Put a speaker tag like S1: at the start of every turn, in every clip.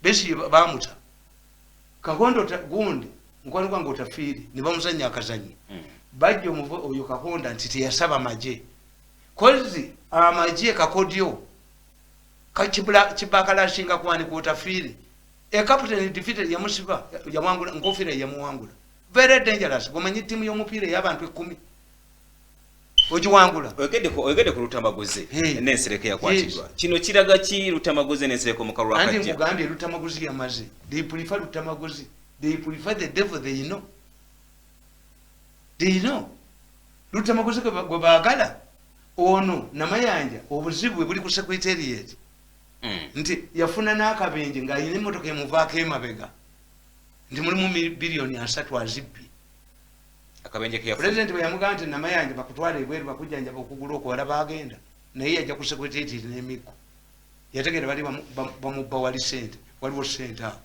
S1: besi bamuta Kakondo gundi nkwani kwange otafiri ne bamuzanya akazanyi bajjo muvo oyo Kakonda nti teyasaba maje kozi amaje kakodyo kachibula chibakala shinga kwani ku otafiri e captain defeated yamusiba yamwangula nkofira yamuwangula very dangerous gomanyi timu y'omupiira y'abantu 10 ojiwangula
S2: ogede ku Lutamaguzi n'ensereke yakwatibwa kino kiraga ki Lutamaguzi n'ensereke mu kalwa kajja
S1: andi mugambye Lutamaguzi yamaze they prefer Lutamaguzi they prefer the devil they know Lutamaguzi gwe baagala ono namayanja obuzibu buli ku secretariat nti yafuna n'akabenje ng'ayina emmotoka emuvaako emabega nti mulimu bilioni 3 azibbi
S2: akabenje ke yafuna
S1: president bwe yamugamba nti namayanja bakutwala ebweru bakujjanja okugula okwala baagenda naye yajja ku secretariat n'emikko yategera bali bamubba wali sente waliwo sente awo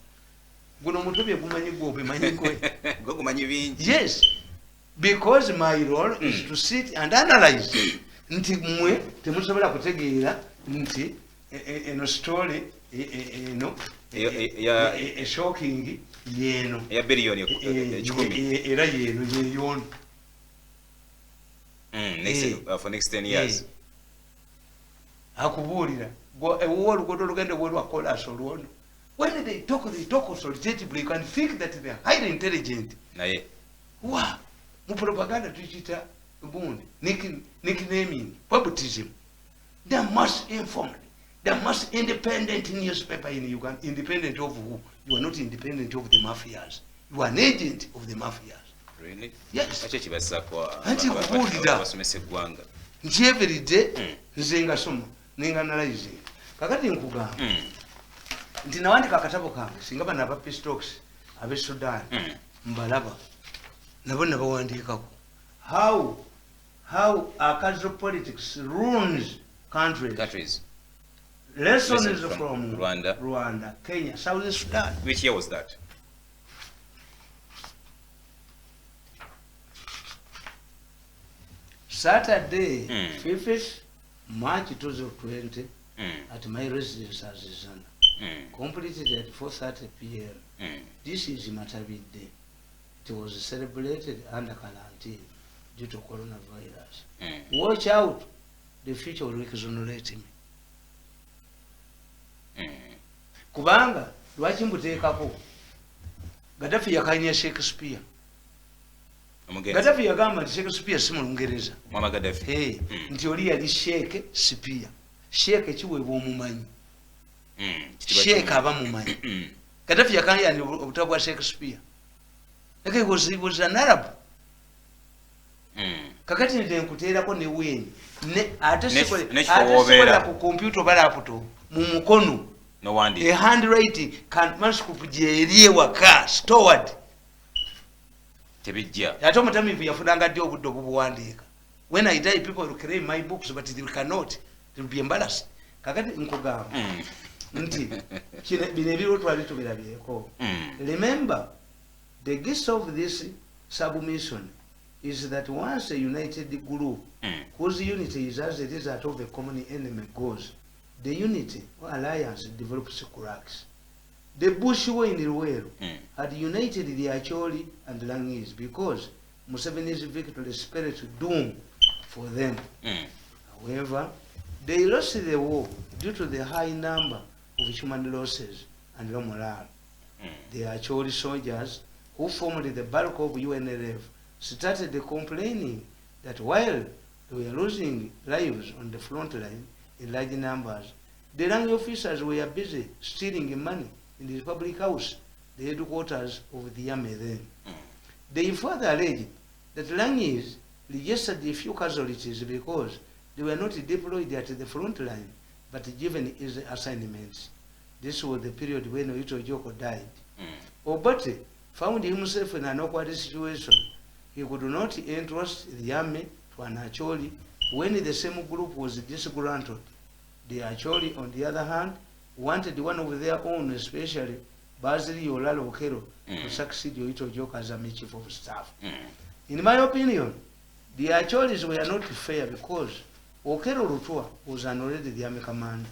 S1: guno omutobye gumanyi gwe obimanyi gwe
S2: gumanyi bingi
S1: yes because my role is to sit and analyze nti mwe temusobola kutegeera nti eno story eno shocking yeno
S2: ya billion 10
S1: era yeno yeyono
S2: for next 10 years
S1: akubuulira ewo olugodo lugende bwe lwakola solwono when they talk authoritatively you can think that they are highly intelligent
S2: naye
S1: wa mu propaganda tuchita gundi nicknaming baptism they must informed they must independent newspaper in Uganda independent of who you are not independent of the mafias you are an agent of the mafias
S2: really
S1: yes
S2: ache kibasa kwa
S1: anti kubulira
S2: basomese gwanga
S1: nti every day nzenga somo ninga analyze kakati nkugamba nti nawandika akatabo kange singa bana aba Pistox abe Sudan mbalaba nabo nabawandikako how casual politics ruins countries. Lessons from Rwanda, Kenya, South Sudan.
S2: Which year was that?
S1: Saturday, 5th March 2020, at my residence as Zana. Completed at 4:30 p.m. This is Matabi Day. It was celebrated under quarantine due to coronavirus. Watch out, the future will exonerate me. Kubanga lwaki mbuteekako Gaddafi yakanya Shakespeare. Gaddafi yagamba nti Shakespeare si Mulungereza.
S2: Mama Gaddafi.
S1: Nti oli yali Shakespeare. Shake kiweebwa omumanyi. Shake aba mumanyi. Gaddafi yakanya ni obutabu bwa Shakespeare. He was an Arab. Kakati nti nkuteerako ne weni. Ate sikola ku computer oba laptop mu mukono.
S2: No wonder.
S1: A handwriting can manuscript je waka stored.
S2: Tebijja.
S1: Ate omutamivu yafunanga ddi obudde obubuwandiika. When I die people will claim my books but they cannot. They will be embarrassed. Kakati nkugamba. Nti bino ebiro twali tubirabyeko. Remember, the gist of this submission is that once a united group whose unity is as it is that of a common enemy goes, the unity or alliance develops cracks. The Bushwa in Luweero had united the Acholi and Langese because Museveni's victory spelled doom for them. However, they lost the war due to the high number of human losses and low morale. The Acholi soldiers, who formed the bulk of UNLF, started complaining that while they were losing lives on the front line in large numbers, the rank officers were busy stealing money in the public house, the headquarters of the army then. They further alleged that Langese registered a few casualties because they were not deployed at the front line, but given his assignments. This was the period when Oito Joko died. Obote found himself in an awkward situation. He could not entrust the army to an Acholi when the same group was disgruntled. The Acholi, on the other hand, wanted one of their own, especially Basil Olalo Okero, to succeed Oito Joko as a chief of staff. In my opinion, the Acholis were not fair because Okero Rutua was already the army commander.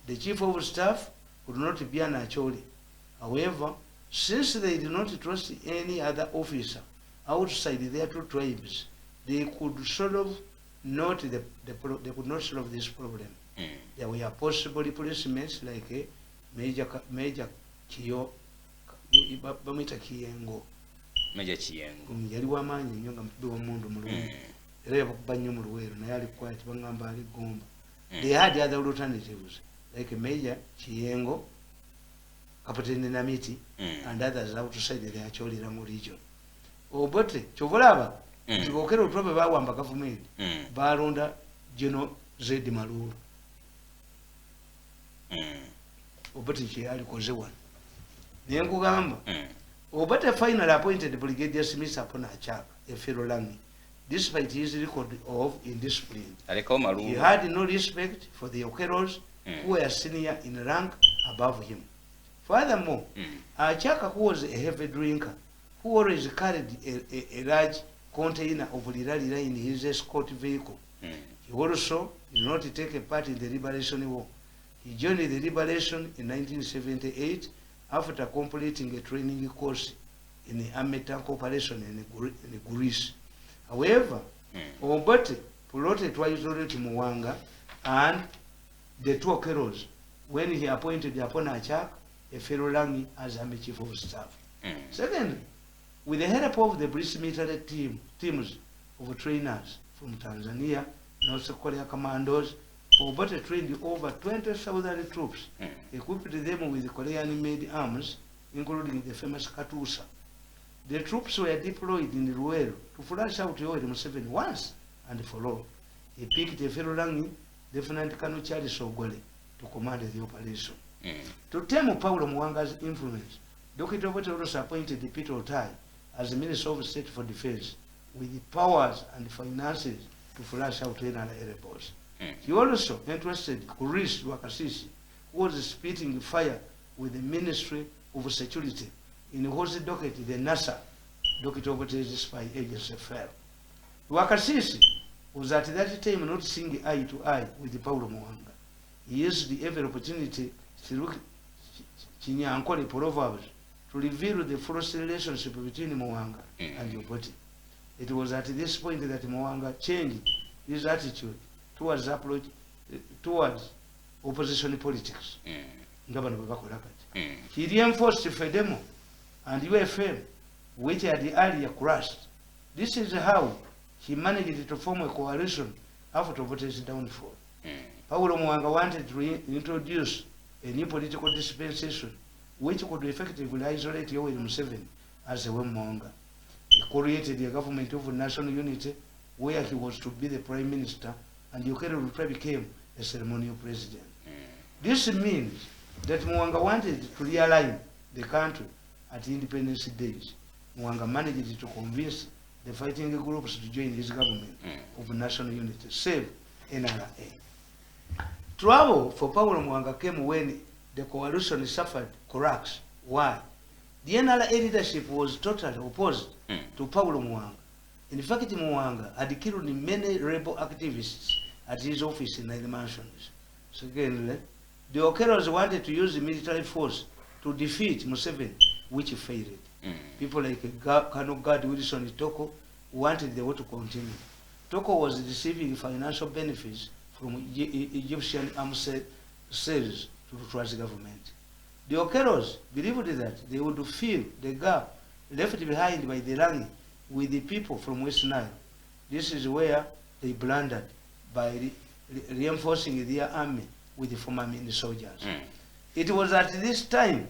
S1: The chief of staff could not be an Acholi However, since they did not trust any other officer outside their two tribes, they could sort of not they could not solve this problem. There were possible replacements like Major Kiyo, Bamita Kiyengo.
S2: Major Kiyengo.
S1: Yali wamaanyi nnyo nga mutwe w'omundu mulungi. Era yabakuba nnyo mu Luweero naye ali quiet bangamba ali Gomba. They had other alternatives like Major Kiyengo, Captain Namiti, and others outside the Acholirango region. Obote kyovulaba nti bookera otulobe bawamba gavumenti balonda General Zedi Malulu. Obote kyeyalikoze wano naye nkugamba Obote finally appointed Brigadier Smith upon Achaka, a fellow Langi, despite his record of indiscipline. He had no respect for the Okeros who were senior in rank above him. Furthermore, Achaka, who was a heavy drinker, who always carried a large container of liralira in his escort vehicle, he also did not take a part in the Liberation War. He joined the Liberation in 1978 after completing a training course in the army tank operation in Greece. However, Obote plotted to isolate Muwanga and the two Okeros when he appointed upon Achak, a fellow Langi, as army chief of staff. Secondly, with the help of the British military teams of trainers from Tanzania, North Korea commandos, Obote trained over 20,000 troops, equipped them with Korean-made arms, including the famous Katusa. The troops were deployed in Luweero to flush out Yoweri Museveni once and for all. He picked a fellow Langi, Lieutenant Colonel Charles Ogole, to command the operation. To tame Paulo Muwanga's influence, Dr. Obote also appointed Peter Otai as the Minister of State for Defense, with the powers and finances to flush out NRA rebels. He also entrusted Kuris Wakasisi, who was spitting fire with the Ministry of Security, in whose docket the NASA, Dr. Obote's spy agency, fell. Wakasisi was at that time not seeing eye to eye with Paulo Muwanga. He used every opportunity through Chinyankole proverbs to reveal the false relationship between Muwanga and Obote. It was at this point that Muwanga changed his attitude towards opposition politics. He reinforced FEDEMO and UFM, which had earlier crashed. This is how he managed to form a coalition after Obote's downfall. Paulo Muwanga wanted to introduce a new political dispensation which could effectively isolate Yoweri Museveni as a Wemwanga. He created a government of national unity where he was to be the prime minister and Yoweri Museveni became a ceremonial president. This means that Muwanga wanted to realign the country at independence days. Muwanga managed to convince the fighting groups to join his government of national unity, save NRA. Trouble for Paulo Muwanga came when the coalition suffered cracks. Why? The NRA leadership was totally opposed to Paulo Muwanga. In fact, Muwanga had killed many rebel activists at his office in the mansions. Secondly, the Okeros wanted to use the military force to defeat Museveni, which failed. People like Colonel Gad Wilson Toko wanted the war to continue. Toko was receiving financial benefits from Egyptian armed sales to the Trust government. The Okeros believed that they would fill the gap left behind by the Langi with the people from West Nile. This is where they blundered by reinforcing their army with the former Mini soldiers. It was at this time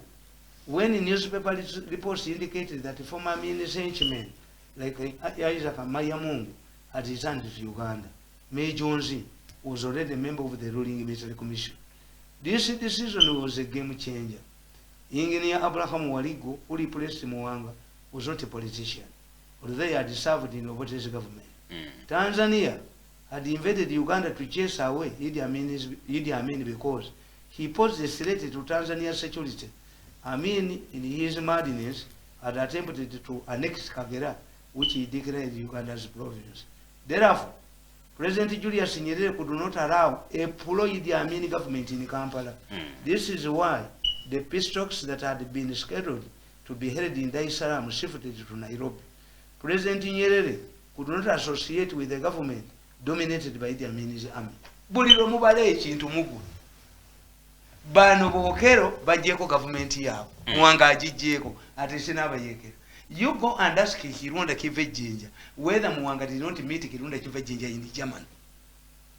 S1: when newspaper reports indicated that former Mini henchmen like Isaac Mayamungu had returned to Uganda. May Jonesy was already a member of the ruling military commission. This decision was a game changer. Engineer Abraham Waligo, who replaced Muwanga, was not a politician, although they had served in Obote's government. Tanzania had invaded Uganda to chase away Idi Amin because he posed a threat to Tanzania's security. Amin, in his madness, had attempted to annex Kagera, which he declared Uganda's province. Therefore, President Julius Nyerere could not allow a pro-Idi Amin government in Kampala. This is why the peace talks that had been scheduled to be held in Dar es Salaam shifted to Nairobi. President Nyerere could not associate with the government dominated by the Amin's army. Buliro mubale ekintu mugu. Bano bokero bajeko government yabo. Mwanga ajijeko ate sinaba yekero. You go and ask Kirunda Kive Jinja whether Mwanga did not meet Kirunda Kive Jinja in Germany.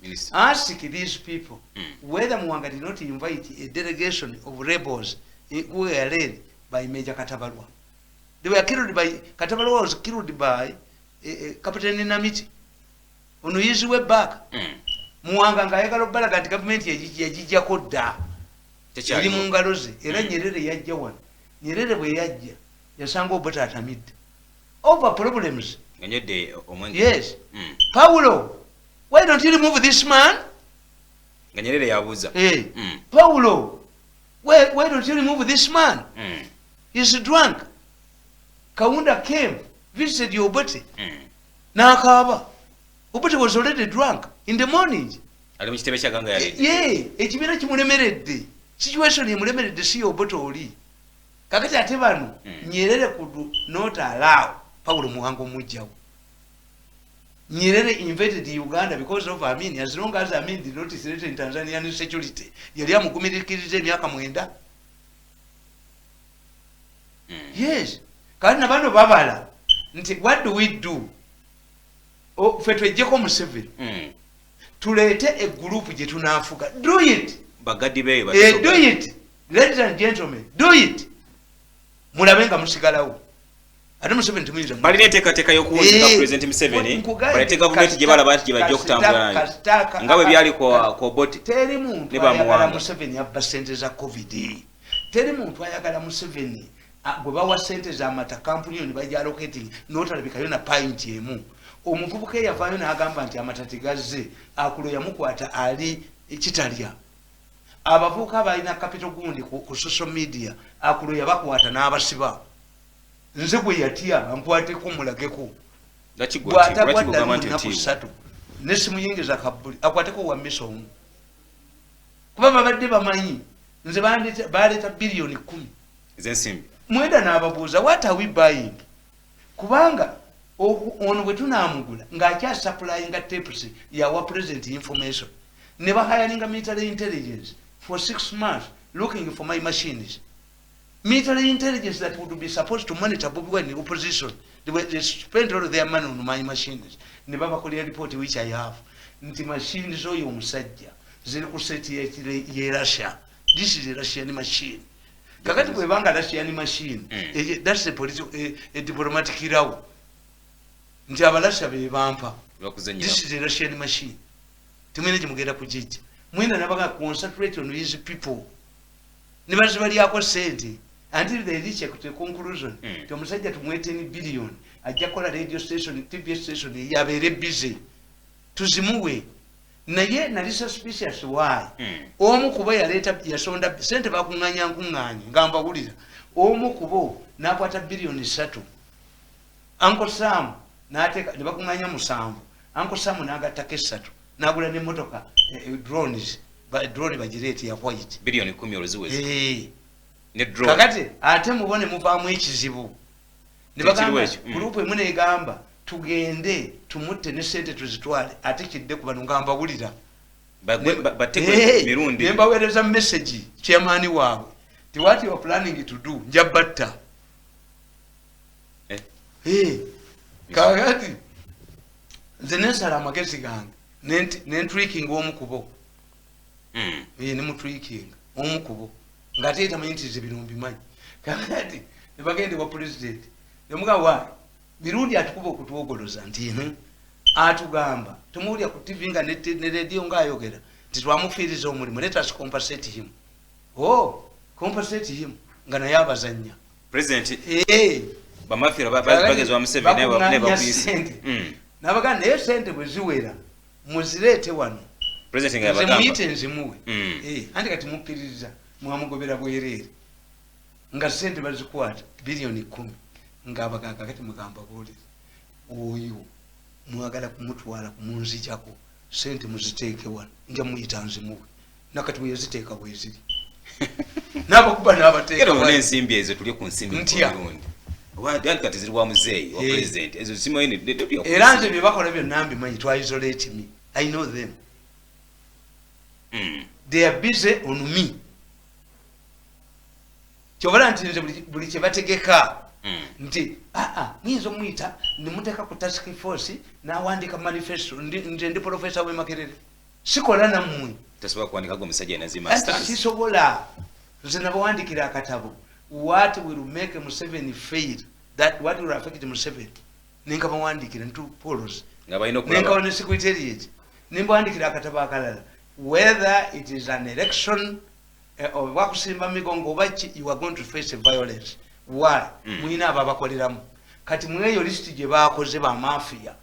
S2: Minister.
S1: Ask these people whether Mwanga did not invite a delegation of rebels who were led by Major Katabalwa. They were killed by, Katabalwa was killed by Captain Namiti. On his way back, Mwanga ngayagala obala ganti government yajijjako dda. Eri mu ngalo ze era Nyerere yajja wano. Nyerere bwe yajja yasanga Obote atamidde. Over problems. Yes. Paulo, why don't you remove this man?
S2: Nyerere yabuza.
S1: Hey, Paulo, why don't you remove this man? He's drunk. Kaunda came, visited Obote. Nakaba. Obote was already drunk in the morning.
S2: Ali mukitebe kya ganga yali.
S1: Ekibira kimulemeredde. Situation emulemeredde si Obote oli. Kakati ate bano Nyerere could not allow Paulo Muhango mujjawo. Nyerere invaded Uganda because of Amin. As long as Amin did not threaten Tanzanian security, yali amugumirikiriza emyaka 9. Yes. Kandi nabano babala nti what do we do? Ffe twejjeko Museveni. Tuleete a group gye tunaafuga. Do it.
S2: Bagadi be
S1: do it. Ladies and gentlemen, do it. Mulabe nga musigalawo. Ate Museveni tumuyiza.
S2: Balina enteekateeka y'okuwunzika President Museveni. Baleete gavumenti gye balaba nti gye bajja okutambula nayo. Nga bwe byali ku Obote.
S1: Teri muntu ayagala Museveni abba ssente za COVID. Teri muntu ayagala Museveni gwe bawa ssente za mata kampuni ne bajja allocating n'otalabikayo na point emu. Omuvubuka eyavaayo n'agamba nti amata tegazze akulo yamukwata ali ekitalya. Abavubuka balina capital gundi ku social media akulo yabakwata n'abasiba. Nze gwe yatya ankwateko mulageko. Gwatagwadda lunaku 3 n'essimu yingiza kabbuli akwateko wa misomu. Kuba babadde bamanyi nze baleeta biliyoni 10
S2: ez'ensimbi.
S1: Mwenda n'ababuuza what are we buying? Kubanga ono bwe tunaamugula ng'akya supplyinga tapes yawa president information. Ne bahayalinga military intelligence for 6 months looking for my machines. Military intelligence that would be supposed to monitor Bobi Wine in the opposition. They spent all their money on my machines. Ne babakolera report which I have. Nti machines oyo omusajja ziri ku set ye Russia. This is a Russian machine. Kakati bwe banga Russian machine. That's a political a diplomatic hero. Nti abalasha be bampa. This is a Russian machine. Tumene kimugenda kujijja. Mwenda nabaga concentrate on these people. Nibazi bali yako sente until they reach a conclusion. Tomusajja tumwete ni billion ajja kola radio station TV station yabere busy. Tuzimuwe. Naye nali suspicious why. Omu kubo yaleta yasonda sente bakunganya ngamba gulira. Omu kubo nakwata billion 3. Uncle Sam nateka bakunganya 7. Uncle Sam nagatake 3. Nagula ne motoka drones. Drone bajireti ya white
S2: billion 10 oluziwezi. Ne drone.
S1: Kakati ate mubone muvaamu ekizibu. Ne bagamba group emune egamba tugende tumutte ne sente tuzitwale ate kidde ku bano ngamba wulira.
S2: Batekwe mirundi.
S1: Nemba wereza message chairman waabwe. Ti what you are planning to do njabatta. Kakati zenesa la magezi gange. Nentweaking omukubo. Ni mutweaking omukubo ngate tamanyi nti zibirumbi manyi kakati nebagende wa president nemuga wa birundi atukuba okutwogoloza nti atugamba tumuulya ku TV nga ne radio ngayogera nti twamufiiriza omulimu let us compensate him. Compensate him nga naye abazanya
S2: president bamafira bagezwa Museveni ne bakuyisa
S1: nabaga naye sente bwe ziwera muzireete wano.
S2: President nga bagamba
S1: muyite nzimuwe. Andi kati mupiririza mwamugobera bwerere nga sente bazikwata biliyoni 10 ngabaganga kati mugamba bole oyo mwagala kumutwala kumunzijako sente muziteeke wano nja muyita nzimuwe nakati bwe yaziteeka bweziri. n'abakuba n'abateeka
S2: n'ensimbi ezo tuli ku nsimbi bulungi kati ziri wa muzeeyi wa president ezo simanyi
S1: era nze bye bakola byonna mbimanyi to isolate me I know them they are busy on me kyobala nti nze buli kye bategeka nti muyinza omuyita nemuteeka ku task force n'awandika manifesto nze ndi profesa w'e Makerere sikola nammwe
S2: tasobola kuwandikago omusajja enazi masters
S1: sisobola nze nabawandikira akatabo what will make Museveni fail that what will affect Museveni nenka bawandikira ntu polos nenka ne secretariat nimbawandikira akatabo akalala whether it is an election or wakusimba migongo bachi you are going to face a violence why mwina ababakoleramu kati mweyo list gye bakoze ba mafia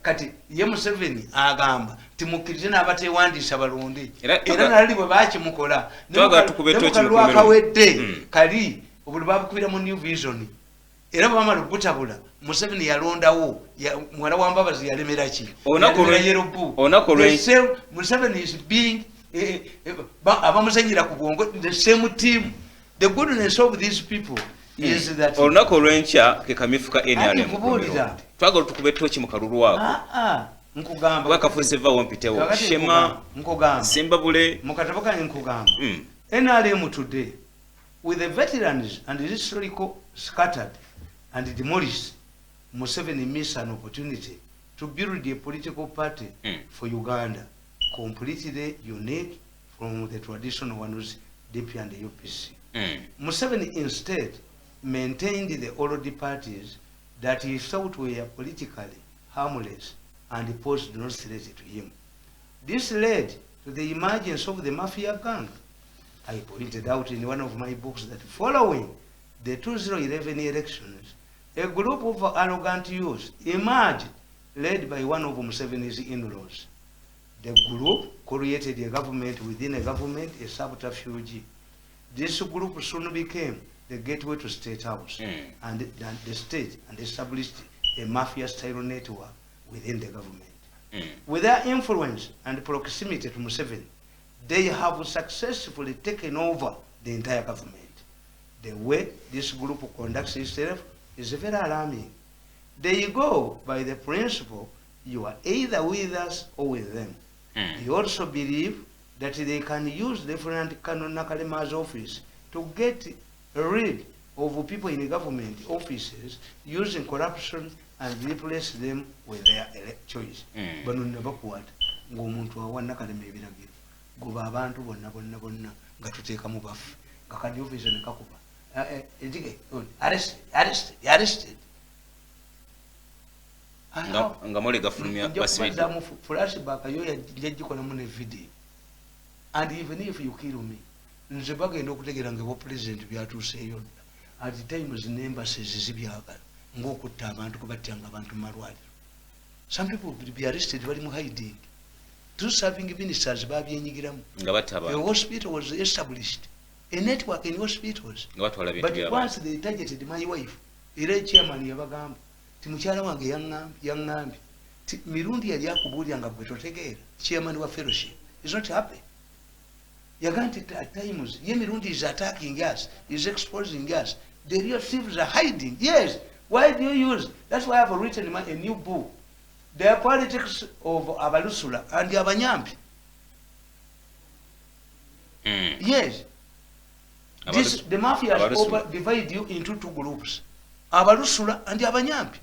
S1: kati ye Museveni agamba timukirize n'abatewandiisa balonde era nali bwe bakimukola nekawedde kali obuli babukubira mu New Vision era bamala okutabula Museveni yalondawo mwala wa Mbabazi yalemera ki Museveni is being abamuzanyira ku bwongo the same team. The goodness of these people is that
S2: olunaku olw'enkya ke kamifuka NRM twagala tukube toki mu kalulu ako
S1: nkugamba
S2: bwakafuuse vaawo mpitewo Shema Simbabule
S1: mu katabo kange nkugamba NRM today with the veterans and the historical scattered and demolished Museveni missed an opportunity to build a political party for Uganda completely unique from the traditional ones DP and the UPC. Museveni instead maintained the old parties that he thought were politically harmless and posed no threat to him. This led to the emergence of the mafia gang. I pointed out in one of my books that following the 2011 elections, a group of arrogant youths emerged, led by one of Museveni's in-laws. The group created a government within a government, a subterfuge. This group soon became the gateway to State House and the state, and established a mafia-style network within the government. With their influence and proximity to Museveni, they have successfully taken over the entire government. The way this group conducts itself is very alarming. They go by the principle, you are either with us or with them. They also believe that they can use Lieutenant Colonel Nakalema's office to get rid of people in government offices using corruption and replace them with their choice. Bano nabakwata ng'omuntu awa Nakalema ebiragiro goba abantu bonna nga tuteeka mu bafu nga kadi office ne kakuba edige arrested
S2: nga mole gafulumya basibidde
S1: mu flashback yo yagikolamu ne video. And even if you kill me, nze bagenda okutegeera nga president byatuuseeyo at times n'embassies zibyagala ng'okutta abantu kubatyanga abantu mu malwaliro. Some people will be arrested bali mu hiding. Two serving ministers babyenyigiramu. The hospital was established, a network in hospitals. But once they targeted my wife, era chairman yabagamba ti mukyala wange yaŋŋambye ti mirundi yali akubuulira nga gwe totegeera chairman wa fellowship is not happy. Yagante at times, Yemirundi is attacking us, is exposing us. The real thieves are hiding. Yes. Why do you use? That's why I've written a new book. The politics of Abalusula and the Abanyampi. Yes. The mafia divide you into two groups. Abalusula and the Abanyampi.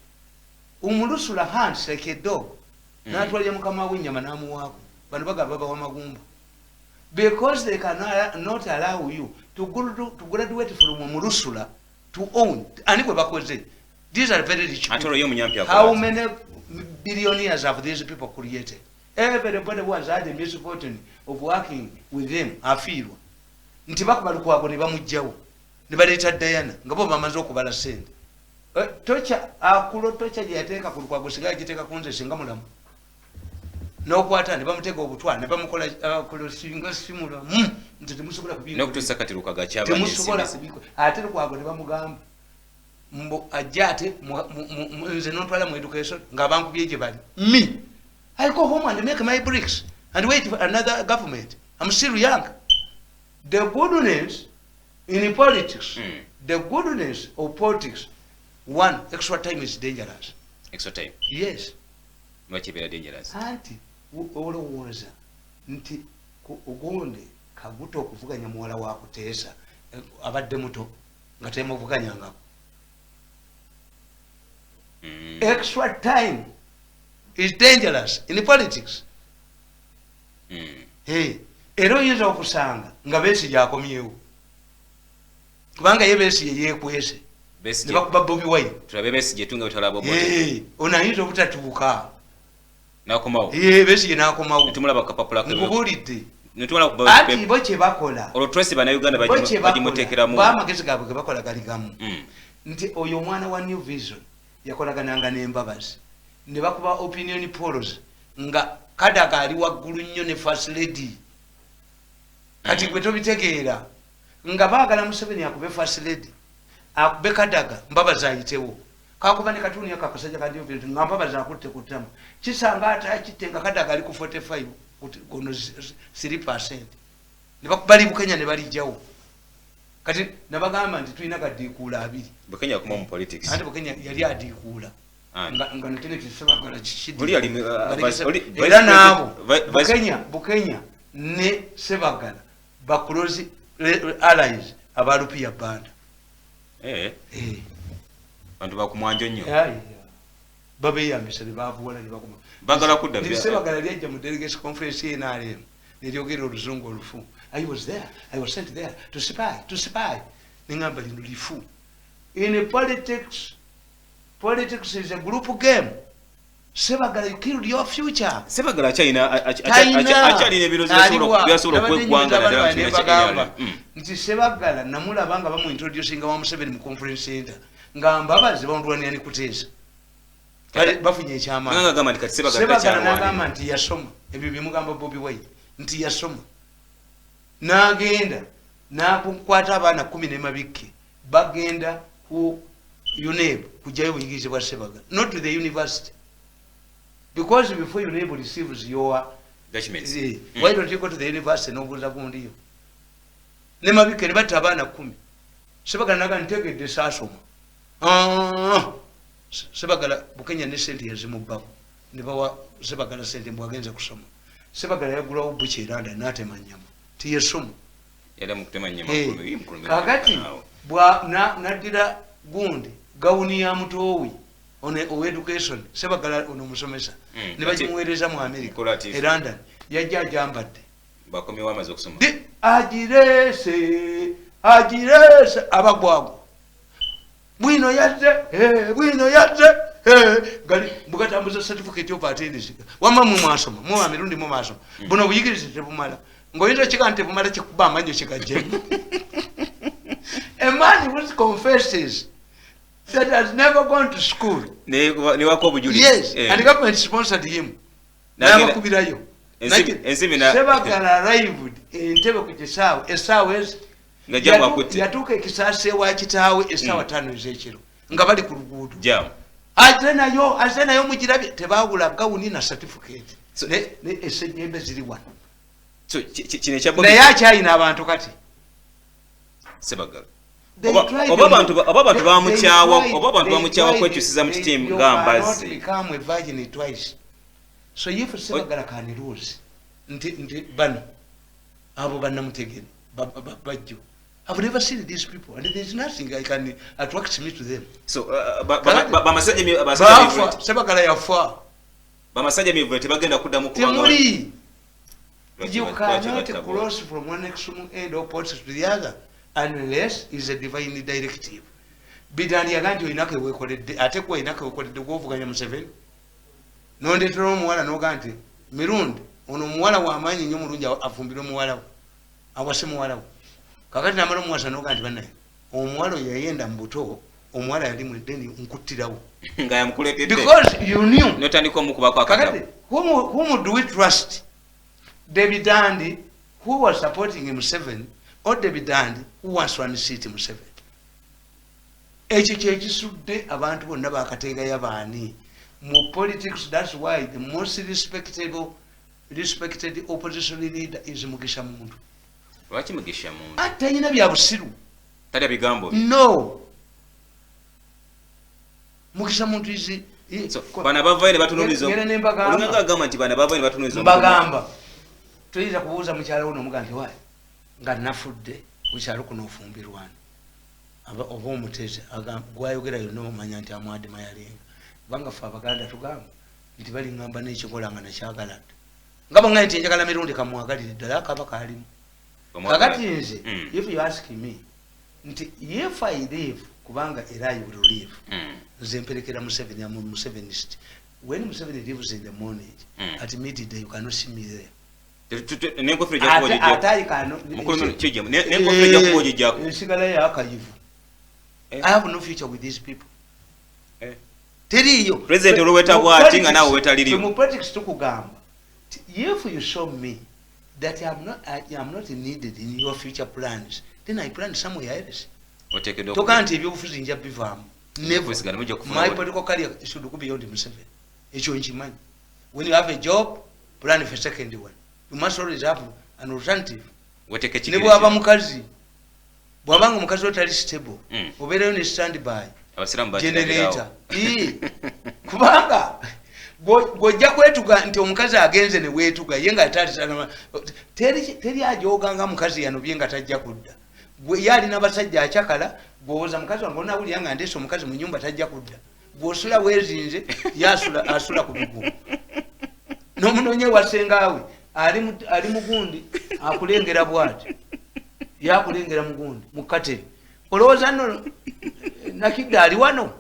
S1: Umulusula hunts like a dog. Not wali mukama w'inyama namuwako. Bano bagaba wamagumba. Because they cannot allow you to graduate from Murusula to own. These are very rich people. How many billionaires have these people created? Everybody was had the misfortune of working with them. I feel. Ntibakubalukwako ne bamujjawo. Ne baleeta Diana nga bo bamaze okubala ssente. Tocha akulo tocha gye yateeka ku lukwago sigaye giteeka ku nze singa mulamu. N'okwata ne bamutega obutwa ne bamukola singa simula nti temusobola kubika
S2: n'okutuusa kati lukaga kyaba
S1: temusobola kubika ate lukwago ne bamugamba mbo ajja ate nze n'ontwala mu education ng'abankubye gye bali me I go home and make my bricks and wait for another government. I'm still young. The goodness In politics, the goodness of politics, one, extra time is dangerous.
S2: Extra time?
S1: Yes.
S2: Much very dangerous.
S1: Anti, olowooza nti ugonde kaguto okuvuganya muwala wa kuteesa abadde muto nga temuvuganyangako. Extra time is dangerous in politics. Era oyinza okusanga nga Besigye akomyewo kubanga ye Besigye yeekwese ne bakuba Bobi Wine.
S2: Tulabe Besigye tunga butala Bobi.
S1: Ono ayinza obutatuuka
S2: n'akomawo.
S1: Besigye n'akomawo.
S2: Netumulaba kapapula ke.
S1: Nkubulidde.
S2: Ati
S1: bo kye bakola.
S2: Olwo Tracy Bannayuganda bagimuteekeramu.
S1: Bamagezi gaabwe ge bakola gali gamu. Nti oyo omwana wa New Vision yakolagananga n'embabazi. Ne bakuba opinion polls nga Kadaga ali waggulu nnyo ne First Lady. Kati gwe tobitegeera nga baagala Museveni akube First Lady akube Kadaga mbabazi ayitewo kakuba ne katuni yakakasajja kadi obintu nga mbabazi akutte ku ttama kisanga atakitte nga Kadaga ali ku 45 gono 3%. Ne bakubali Bukenya ne balijjawo kati nabagamba nti tulina kaddiikuula abiri.
S2: Bukenya kuma mu politics.
S1: Ate Bukenya yali adiikuula nga netene kisebagala kishidi
S2: era
S1: nabo Bukenya ne Sebagala bakulozi allies abalupia banda
S2: bantu bakumwanjo nnyo
S1: babeyambisa ne bavuwala ne bakuma
S2: bagala kudda
S1: Sebagala lyajja mu delegation conference y'NRM neryogera oluzungu olufu. I was there, I was sent there to spy ningamba lino lifu. In politics is a group game. Sebagala, you killed your future.
S2: Sebagala achali ne birozi byasobola kwegwanga na Kenya.
S1: Nti Sebagala namulabanga bamu introducing wa Museveni mu conference center. Ngamba bazi bandwani ani kuteesa. Kale bafunye ekyama.
S2: Nganga gamba nti Sebagala
S1: n'agamba nti yasoma. Ebyo bimugamba Bobi Wine. Nti yasoma. N'agenda n'akukwata abaana 10 ne mabikki. Bagenda ku UNEB kujayo buyigirize bwa Sebagala, not to the university, because before UNEB receives your
S2: documents,
S1: why don't you go to the university n'obuuza gundiyo ne mabikere batta abaana 10. Sebagala naga ntegedde saasoma. Sebagala Bukenya ne sente yazimubbako ne bawa Sebagala sente mbwagenze kusoma. Sebagala yagulawo buki eranda n'atema nnyama tiyesoma
S2: yali mukutema nnyama
S1: kakati bwa naddira gundi gawuni ya mutowi o education Sebagala ono musomesa ne bagimuweereza mu America e London yajja ajambadde
S2: bakomyewo amaze okusoma
S1: agirese abagwago bwino yadde gali mugatambuza certificate of attendance wamma mu mwasoma mu amirundi mu mwasoma buno buyigirize tebumala ngoyinza kikante bumala kikuba amanyo kikajje. A man who confesses that has never gone to school. Yes, and the government sponsored him. Sebagala arrived in Entebbe ku kisaawe essaawa ezi yatuuka ekisaase wa kitaawe essaawa 5 ez'ekiro nga bali ku luguudo ate nayo mugirabye tebaawula gawuni na certificate ne essenyembe ziri wano naye akyalina abantu kati
S2: Sebagala oba abantu bamukyawa kwekyusiza mu kitiimu ng'ambazi.
S1: So if Sebagala can lose nti bano abo bannamutegere bajjo, I've never seen these people and there's nothing I can attract me to them.
S2: So
S1: Sebagala yafa
S2: bamasajja mivu tebagenda kuddamu
S1: temuli. You cannot cross from one extreme end of politics to the other unless is a divine directive. Bidani yaganti oyinako ewekoledde ate kwa oyinako ewekoledde gwovuganya Museveni nondetera omuwala noganti mirundi ono omuwala w'amaanyi nnyo mulungi afumbire omuwala we awase muwala we kakati namala omuwasa noganti bannaye omuwala oyo yayenda mu buto omuwala yali mwedeni nkuttirawo
S2: nga yamukuletedde
S1: because you knew
S2: notandika omukubako akagabo.
S1: Kakati whom do we trust? David Dandi, who was supporting Museveni, or David Dandi, who wants to unseat Museveni? Ekyo kyekisudde abantu bonna bakateega y'abaani mu politics. That's why the most respected opposition leader is Mugisha Muntu.
S2: Lwaki Mugisha Muntu?
S1: Talina bya busiru.
S2: Tali bigambo.
S1: No. Mukisa muntu izi
S2: so bana bavaire batunulizo. Olunga gamba nti bana bavaire batunulizo.
S1: Mbagamba. Tuliza kubuuza mukyala uno mugambi wayi. Nga nafudde mukyala kuno ofumbirwana. Oba omuteze gwayogera yonna omanya nti amwadi mayalinga. Banga fa abaganda tugamba nti bali ngamba n'ekikola nga nakyagala. Ngaba nga nti njagala mirundi kamwagalire ddala akaba kalimu. Kakati nze, if you ask me, nti if I live, kubanga era I will live, nze mperekera Museveni amu Musevenist. When Museveni lives in the morning, at midday you cannot see me there.
S2: Nenkofere jakuwa jijako. Mukulu chijemu. Nenkofere jakuwa jijako.
S1: Sigala ya akayivu. I have no future with these people. Teriyo.
S2: President Oloweta bwati nga nawe wetaliriyo.
S1: Mu politics tukugamba. If you show me that I am not needed in your future plans, then I plan somewhere else. Tokanti ebyobufuzi nja bivaamu. Never. My political career should go beyond Museveni. Ekyo nkimanyi. When you have a job, plan for a second one. You must always have an alternative. Ne bwaba mukazi. Bwabanga omukazi otali stable. Obeerayo ne standby. Generator. Kubanga gojja kwetuga nti omukazi agenze ne wetuga yenga atali teri ajoganga mukazi yanobye nga tajja kudda gwe yali n'abasajja akyakala gwoza mukazi wange ona buli yanga ndeso omukazi mu nyumba tajja kudda gwosula wezinze asula ku bigugu n'omunonye wasengaawe ali mugundi akulengera bwati yakulengera mugundi mukatebe olowooza nno nakidda ali wano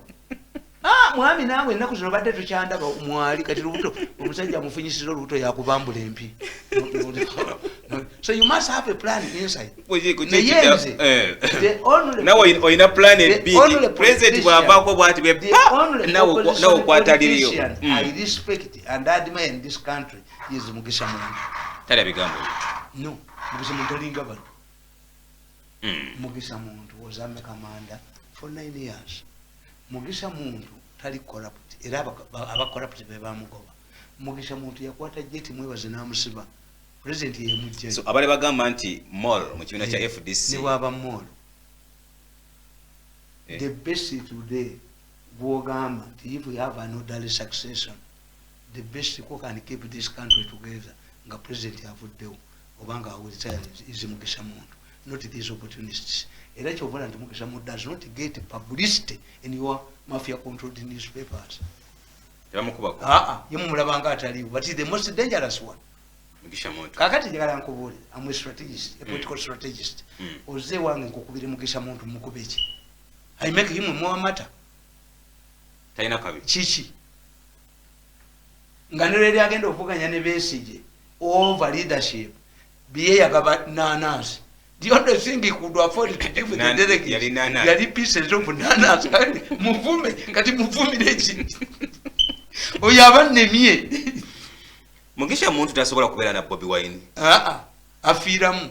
S1: mwami nawe ennaku zino badde tukyandaba mwali kati lubuto omusajja amufunyisiza olubuto yakubambula empi. So you must have a plan inside.
S2: Nawe oyina plan B. President bw'avaako bw'ati bwe nawe okwataliriyo.
S1: I respect and admire in this country is Mugisha Muntu.
S2: Tali bigambo.
S1: No, Mugisha Muntu alinga bano. Mugisha Muntu was Army commander for 9 years. Mugisha Muntu tali corrupt era aba corrupt be bamugoba. Mugisha Muntu yakwata jeti mwebaze namusiba. President ye mujje.
S2: So abale bagamba nti mall mu kibiina kya FDC.
S1: Ni waba mall. The best today bwogamba if we have an orderly succession, the best who can keep this country together nga president avuddewo obanga awulitaya is Mugisha Muntu, not these opportunists. Era kyobona nti Mugisha Muntu does not get publicity in your mafia controlled newspapers. Yemulabanga ataliwo, but is the most dangerous one.
S2: Mugisha Muntu.
S1: Kakati njagala nkubule, I'm a strategist, a political strategist. Oze wange nkukubire Mugisha Muntu mukubeki. I make him more matter.
S2: Taina kabi.
S1: Chichi. Nganireri agenda okuvuganya ne Besigye over leadership. Biye yagaba nanas. The only thing he could afford to give the delegates. Yali pieces of nanas. Muvume kati muvumi nechi. Oyaba nemie.
S2: Mugisha Muntu tasobola kubeera na Bobi Wine.
S1: Afiramu.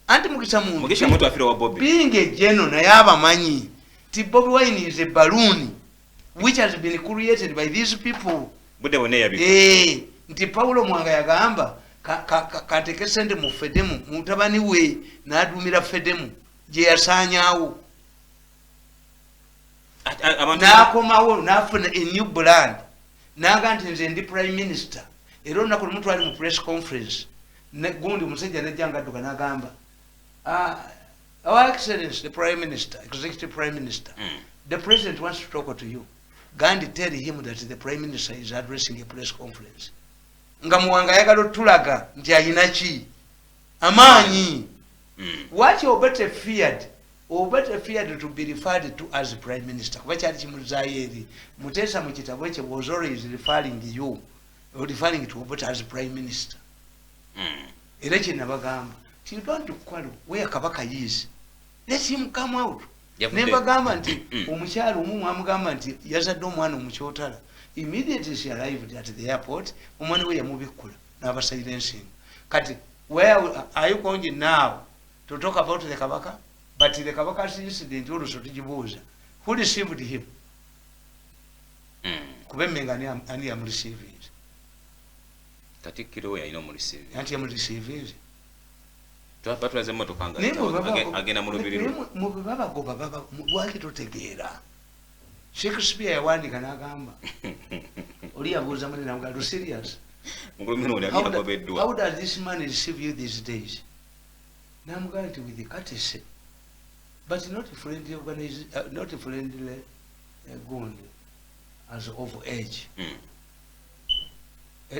S1: Anti Mugisha Muntu.
S2: Mugisha Muntu afira wa Bobi.
S1: Being a general na yaba manyi. Ti Bobi Wine is a balloon which has been created by these people.
S2: Bude bone yabi.
S1: Nti Paulo Mwanga yagamba kateke sente mu Fedemu mutabani we n'adumira Fedemu je yasanyawo. N'akomawo n'afuna a new brand. Naga nti nze ndi prime minister. Era olunaku lumu twali mu press conference. Gundi omusajja nejjanga adduka n'agamba Our Excellency, the Prime Minister, Executive Prime Minister, the President wants to talk to you. Gandhi tell him that the Prime Minister is addressing a press conference. Nga Mwanga yagala tulaga nti ayina ki amaanyi. What you better feared to be referred to as Prime Minister. Kuba kyali kimuzayeri. Mutesa mu kitabo kye was always referring you or referring to Obote as Prime Minister. Era kye nabagamba. You don't quarrel where Kabaka is. Let him come out. Never gamba nti omukyalo omu amugamba nti yazadde omwana omukyotala. Immediately she arrived at the airport, omwana we yamubikkula n'abasilencing. Kati where are you going now to talk about the Kabaka? But the Kabaka's incident also tujibuuza. Who received him? Kubemenga ani amureceive it.
S2: Katikkiro we yalina omureceive.
S1: Anti amureceive it.
S2: twatulaze emmotoka nga agenda mu lubiri
S1: mu bwe babagoba lwaki totegeera Shakespeare yawandiika n'agamba oli yabuuza muli namugalo serious how does this man receive you these days namugalo nti with courtesy but not friendly gund as of age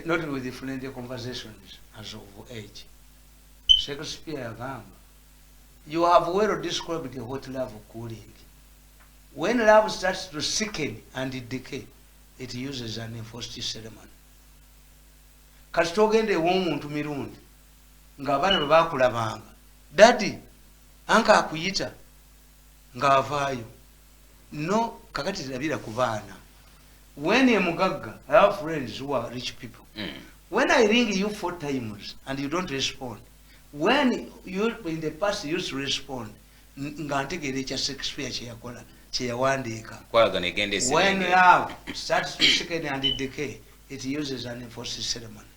S1: not with the friendly conversations as of age. Shakespeare agamba you have well described what love cooling. When love starts to sicken and decay, it uses an enforced ceremony. Kati togende ew'omuntu mirundi ng'abaana bwe baakulabanga daddy anka akuyita ng'avaayo no kakati tirabira ku baana. When you're mugagga, I have friends who are rich people. When I ring you 4 times and you don't respond, when you in the past you used to respond, ng'antegeera ekya Shakespeare kye yakola kye yawandiika. When love starts to sicken and decay, it uses an enforced ceremony.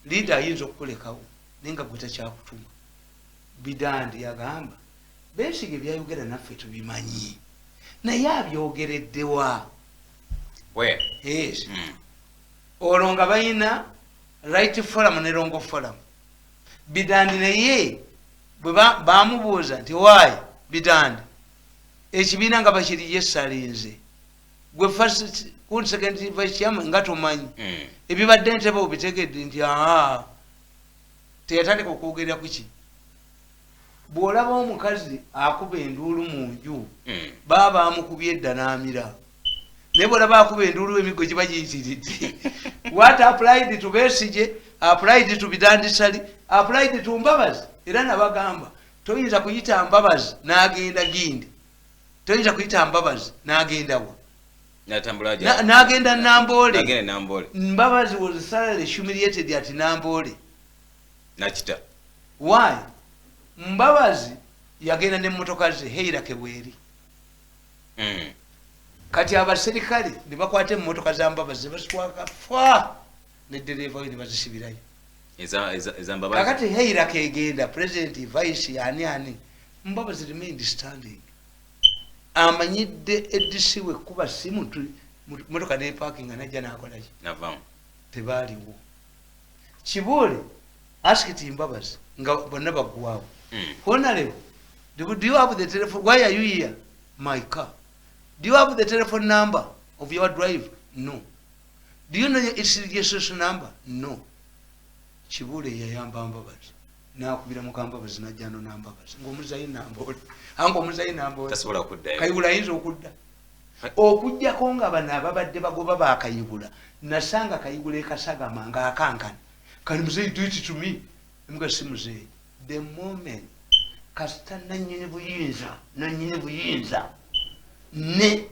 S1: Leader ayinza okukulekawo naye nga gwe takyakutuma. Bidandi yagamba beesige byayogera naffe tubimanyi naye abyogereddewa. Yes. Olwo nga balina right forum ne wrong forum. Bidandi naye bwe baamubuuza nti waayi Bidandi ekibiina nga bakiri yesalinze gwe first kun second vice chairman nga tomanyi ebibadde ntebe obitegedde nti teyatandika okwogerera ku ki. Bw'olaba omukazi akuba enduulu mu nju baba bamukubye edda n'amira naye bw'olaba akuba enduulu emigo giba giyitiridde. What applied to Besigye applied to Bidandi Sali applied to Mbabazi. Era nabagamba toyinza kuyita Mbabazi n'agenda Gindi, toyinza kuyita Mbabazi n'agenda wa n'agenda Nambole. Mbabazi was thoroughly humiliated at Nambole.
S2: Nakita.
S1: Why? Mbabazi yagenda n'emmotoka ze Heira Kebweri. Kati abaserikale ne bakwata emmotoka za Mbabazi bazitwaka fwa ne dereva we ne bazisibirayo. Kakati Heira kegenda president vice ani Mbabazi remained standing. Amanyidde edisi we kuba simu motoka ne parking anajja n'akola ki tebaaliwo. Kibuule asked Mbabazi nga bonna baggwawo. Honorable, do you have the telephone? Why are you here? My car. Do you have the telephone number of your driver? No. Do you know its registration number? No. Kibuule yayamba Mbabazi n'akubira mu Mbabazi n'ajja no Mbabazi ng'omuzayi Nambole ango omuzayi Nambole
S2: tasobola kuddayo.
S1: Kayibula ayinza okudda okujjako nga bano ababadde bagoba ba Kayibula nasanga Kayibula ekasagama nga akankana kani muzeyi do it to me emuga si muzeyi. The moment kasita nannyini buyinza ne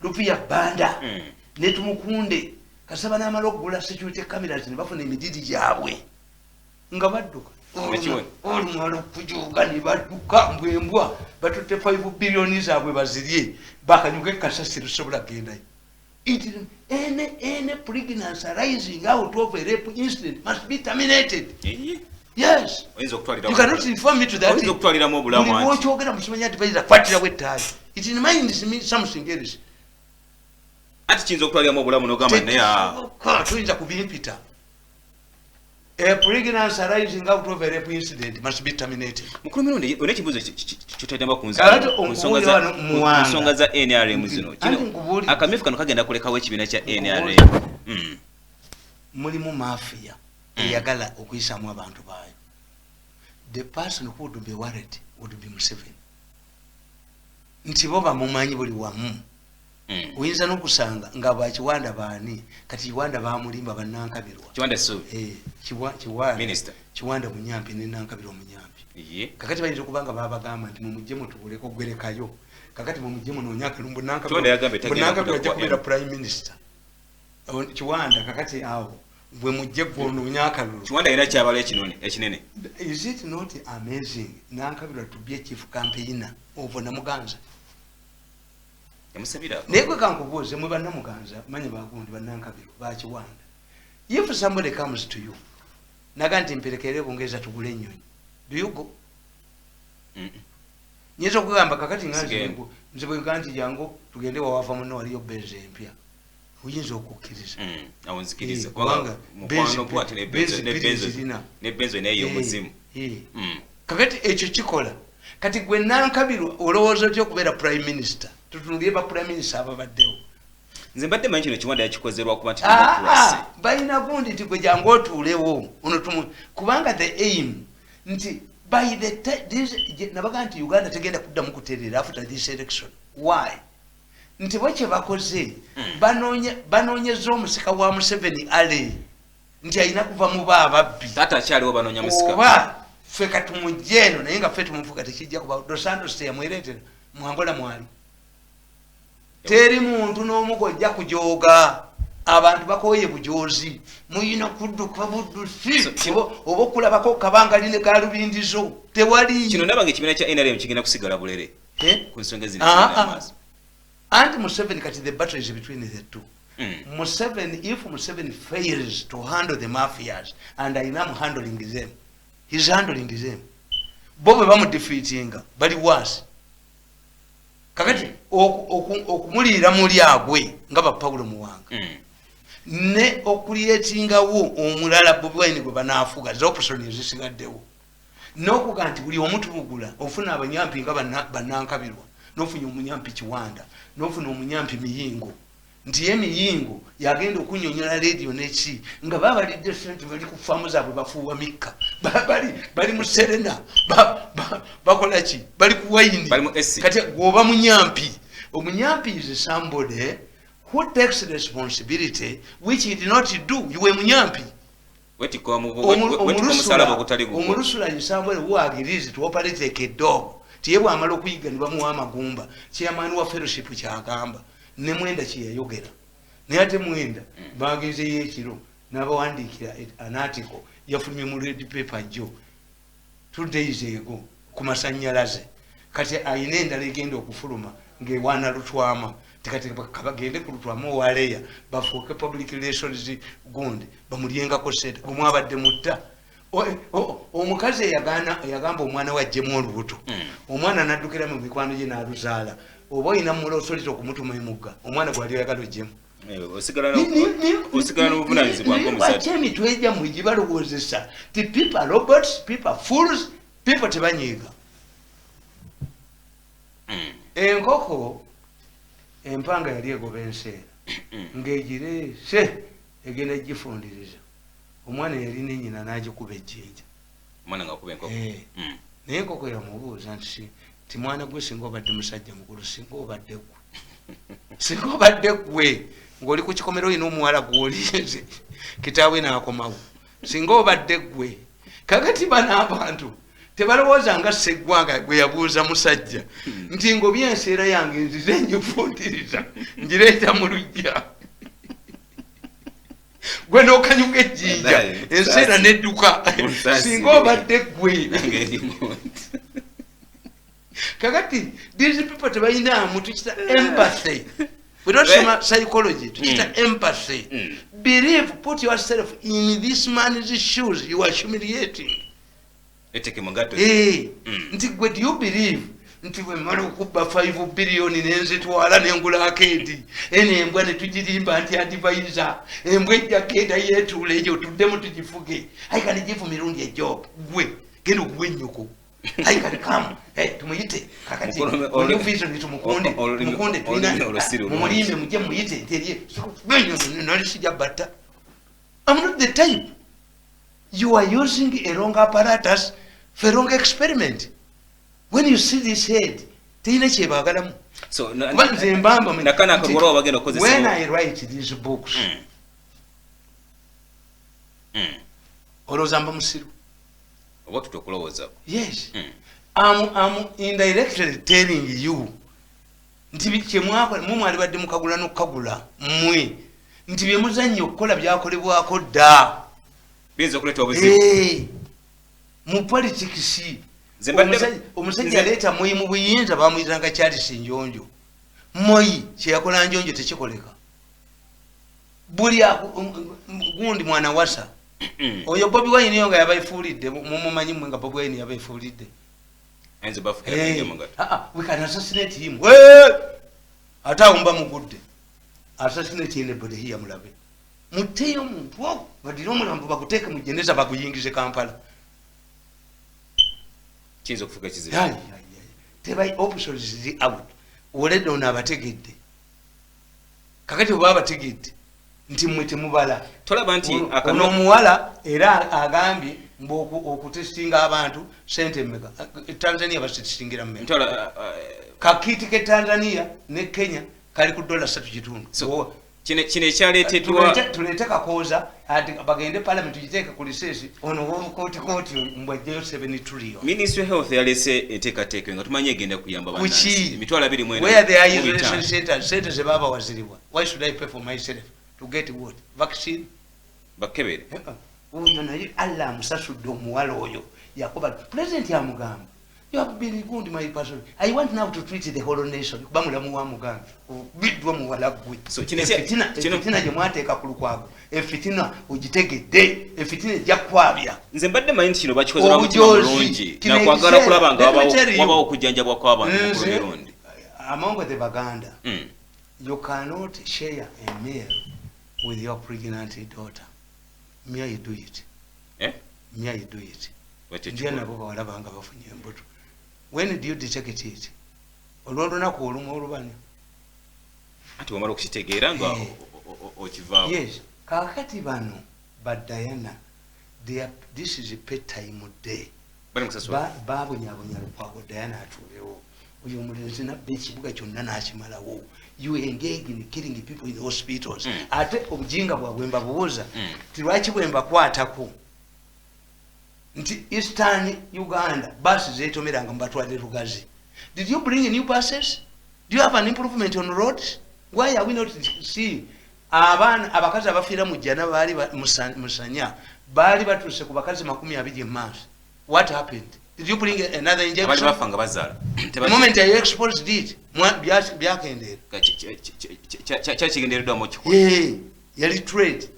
S1: Lupia Banda ne Tumukunde kasaba n'amala okugula security cameras ne bafuna emididi gyabwe nga badduka olumala okujuga ne badduka mbwembwa batutte 5 billion zaabwe bazirye bakanyuga ekasasi lusobola gendayo. Any pregnancy arising out of a rape incident must be terminated. Yes. You cannot inform me to that. It reminds me something else. A pregnancy arising out of a rape incident must be terminated.
S2: Nsonga za NRM zino. Akamefu kano kagenda kulekawo ekibiina kya NRM.
S1: Mulimu mafia eyagala okuyisaamu abantu baayo. The person who would be worried would be Museveni. Nti bo bamumanyi buli wamu. Oyinza n'okusanga nga bwakiwanda baani kati Kiwanda baamulimba bannankabirwa.
S2: Kiwanda so.
S1: Kiwanda.
S2: Minister.
S1: Kiwanda Munyampi ne Nankabirwa Munyampi. Kakati bayinza okubanga babagamba nti mumujje mutubuleko gwerekayo. Kakati mumujje munoonya Kalumbu Nankabirwa ajja kubeera prime minister. Kiwanda kakati awo bwe mujje gwonoonya akalulu.
S2: Kiwanda era kyabala ekinene.
S1: Is it not amazing Nankabirwa to be a chief campaigner of Namuganza? Naye gwe kankubuuze mwe bannamuganza manyi bagundi bannankabirwa ba Kiwanda. If somebody comes to you naga nti mperekere bongeza tugule ennyonyi. Do you go? Nyezo kugamba kakati nze bwe nkanti jangu tugende wawava muno waliyo beze empya. Uyinza okukkiriza.
S2: Awonzikiriza kubanga mukwano bwate ne benzo naye omuzimu.
S1: Kakati ekyo kikola. Kati gwe nankabirwa olowooza otya okubeera prime minister. Tutunulire ba prime minister ababaddewo.
S2: Nze mbadde manyi kino kiwanda yakikozerwa kuba nti
S1: balina gundi nti gwe jangu otuulewo kubanga the aim nti by the time nabaga nti Uganda tegenda kuddamu kutereera after this election. Why? Nti bwekye bakoze banoonyeza omusika wa Museveni ale nti alina kuva mu baababbi
S2: taata akyaliwo banoonya musika
S1: oba ffe katumujja eno naye nga ffe tumufuga tekijja kuba Dos Santos teyamwereetera Mwangola mwali teri muntu n'omu gojja kujooga abantu bakoye bujozi muyina kudduka buddusi oba okulabako kabangali ne galubindizo tewali
S2: kino nabange ekibiina kya NRM kigenda kusigala bulere ku nsonga zino
S1: and Museveni kati the battle is between the two. Museveni, if Museveni fails to handle the mafias and I am handling them, he's handling them. Bobe bamu defeating, but it was. Kakati okumulira muli agwe ngaba Paulo Muwanga. Ne okuliyetinga wo omulala Bobi Wine gwe banaafuga z'option ezisigaddewo. N'okuga nti buli omuntu bugula ofuna abanyampi nga bannankabirwa n'ofunye omunyampi Kiwanda n'ofuna omunyampi Miyingo nti Miyingo yagenda okunyonyola radio neki nga babalidde sente bali ku faamu zaabwe bafuuwa mikka bali mu Serena bakola ki bali ku wayini kati gwoba munyampi omunyampi is somebody who takes responsibility which he did not do. You were munyampi omurusula is somebody who agrees to operate like a dog. Tiyebwa amalo kuyiga nibamuwa amagumba chairman wa fellowship kyagamba ne Mwenda kyeyayogera naye ate Mwenda bagenze yekiro n'abawandikira an article yafulumye mu red paper jo 2 days ago ku masannyalaze kati ayina endala egenda okufuluma ng'ewaana Lutwama tikati kabagende ku Lutwama owaleya bafuuke public relations gundi bamulyengako sente gumwabadde mutta omukazi yagamba omwana wajjemu olubuto omwana naddukira mu mikwano gye n'aluzaala oba oyina mulosolita okumutuma emugga omwana gwali oyagala ojjemu
S2: osigala n'obuvunanyizibwa ng'omusajja
S1: emitwe gyammwe gye balowoozesa ti people robots people fools people tebanyiiga enkoko empanga yali egoba enseera ng'egireese egenda gifundiriza omwana yali nenyina n'agikuba ejjinja
S2: omwana ng'akuba enkoko
S1: naye enkoko yamubuuza nti ti mwana gwe singa obadde musajja mukulu singa obadde gwe ng'oli ku kikomero olina omuwala gw'olize kitaawe n'akomawo singa obadde gwe kakati bano abantu tebalowooza nga Sseggwanga gwe yabuuza musajja nti ng'oby enseera yange nzize njifundiriza ngireeta mu luggya gwe n'okanyuga ejjinja enseera nedduka singa obadde gwe kakati these people tebalinamu tukita empathy we don't say psychology tukita empathy believe put yourself in this man's shoes you are humiliating nti gwe do you believe nti bwe mmala okubba 5 billion nenzitwala nengula akeedi eno embwa ne tugirimba nti advisor embwa ejja keeda yeetuula egyo tuddemu tugifuge ayikanigifu mirundi ejob gwe genda okuwa ennyoko ayikanikam tumuyite kakati vision tumukunde mumulimbe mujje muyite nti nalisijja batta. I'm not the type. You are using a wrong apparatus for a wrong experiment. When you see this head, when I write these books, yes, I'm indirectly telling you nti mwali badde mukagula n'okukagula mmwe nti bye muzannya okukola byakolebwako dda
S2: binza okuleeta obuzibu
S1: mu politics. Omusajja aleeta Moi mu buyinza bamuyitanga Charles Njonjo. Moi kyeyakola Njonjo tekikoleka. Buli gundi mwana wasa oyo Bobi Wine yo nga yabayifulidde mumumanyi mwe nga Bobi Wine yabayifulidde
S2: enzo bafukira mugata
S1: we can assassinate him ata umba mugudde assassinate anybody here mulabe muteyo muntu badiro mulambo bakuteke mu jeneza bakuyingize Kampala
S2: kinzo kufuka kizibu
S1: tebai options ziri out oledo na bategedde kakati oba bategedde nti mwete mubala
S2: tolaba nti
S1: ono muwala era agambye mboku okutestinga abantu sente mega Tanzania basittingira mmega kakiti ke Tanzania ne Kenya kali ku $3.3
S2: so kine ekyaleeteddwa
S1: tulete kakoza ati bagende parliament tugiteeka ku lisesi ono kooti mbwajjayo 7 trillion.
S2: Ministry of Health yalese enteekateeka nga tumanyi egenda kuyamba bannansi emitwalo 20
S1: where there are isolation centers ze baba waziriwa. Why should I pay for myself to get what vaccine
S2: bakebere
S1: oyo naye Allah musasudde omuwala oyo yakuba president ya mugamba you have been good my person. I want now to treat the whole nation bamulamu wa muganga bidwa muwala gwe
S2: so
S1: fitina je mwateeka ku lukwago fitina ogitegedde fitina ejja kwabya
S2: nze mbadde manyi kino bakikoze na mutima mulungi na kwagala kulaba nga wabawo okujjanjabwa kw'abantu ku mirundi
S1: among the Baganda you cannot share a meal with your pregnant daughter. May you do it? May you do it? When do you detect it? Yes. Kakati bano badayana. This is a pet time day. Babu nyabunya lukwago Diana atulewo. Uyu mulenzi na bekibuga kyonna n'akimalawo. You engage in killing people in hospitals. Ate obujinga bwabwemba buwoza. Tilwaki bwemba kwatako. Nti Eastern Uganda buses zetomeranga mbatwale Lugazi. Did you bring new buses? Do you have an improvement on roads? Why are we not seeing abakazi abafira mu jjana bali musanya bali batuse ku bakazi 20 months? What happened? Did you bring another injection? The moment I exposed it, yali trade.